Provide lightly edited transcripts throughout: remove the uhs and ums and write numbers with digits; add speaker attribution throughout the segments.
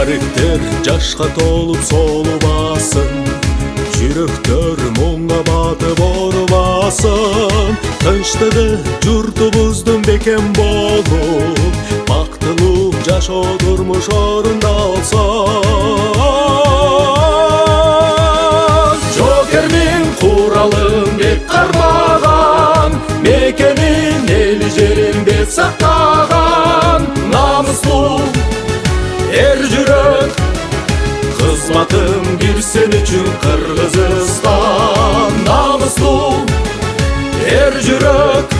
Speaker 1: Тарихтер жашка толуп солубасын, жүрөктөр муңга батып оорубасын. Тынчтыгы журтубуздун бекем болуп, бактылуу жашоо турмуш орундалсын. Жокердин куралын бек кармаган, мекенин эли жерин бек сактаган. Намыстуу эр жүрөк, кызматым бир сен үчүн Кыргызстан. Намыстуу эр жүрөк,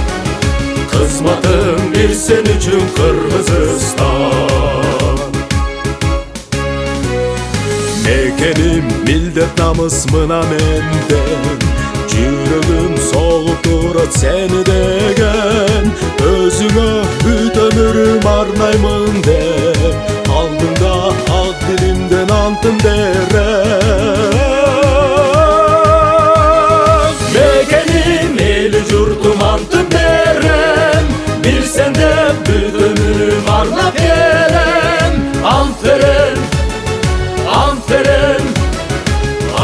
Speaker 1: кызматым бир сен үчүн Кыргызстан. Мекеним милдет намыс мына менден, жүрөгүм согуп турат сени деген. Өзүңө бүт өмүрүм арнаймын деп, алдыңда ак дилимден антым берем. Мекеним эли журтум антым берем, бир сенде бүт өмүрүм арнап келем. Ант берем, ант берем,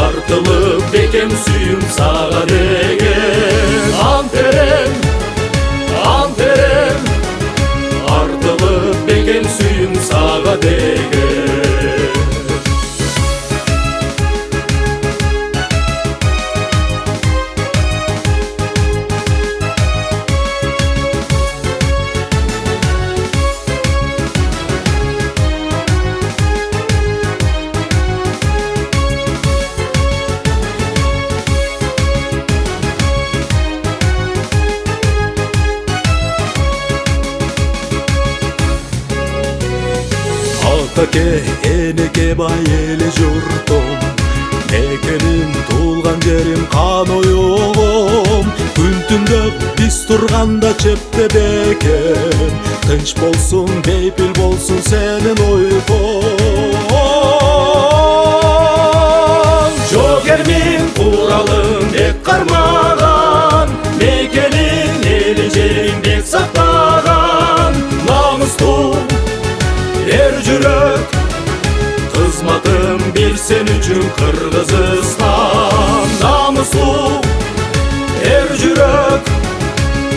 Speaker 1: артылып бекем сүйүм сага деген. Ант берем, ант берем, артылып бекем сүйүм сага деген. Атаке, энеке бай эли журтум, мекеним туулган жерим кан оюгум. Күн түндөп биз турганда чепте бекем, тынч болсун, бейпил болсун сенин уйкуң. Жокердин куралын бек кармаган, мекенин эли жерин бек сактаган. Намыстуу эр жүрөк, кызматым бир сен үчүн Кыргызстан. Намыстуу эр жүрөк,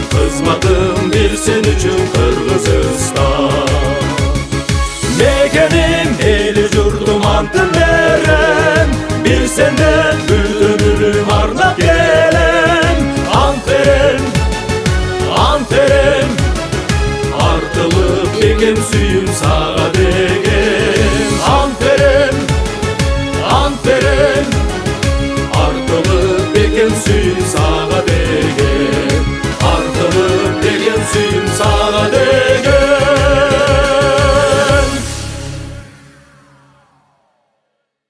Speaker 1: кызматым бир сен үчүн Кыргызстан. Мекеним эли журтум антым берем, бир сенден бүт өмүрүм арнап келем. Ант берем, ант берем, артылып бекем сүйүм сага деген. Ант берем, ант берем, артылып бекем сүйүм сага деген.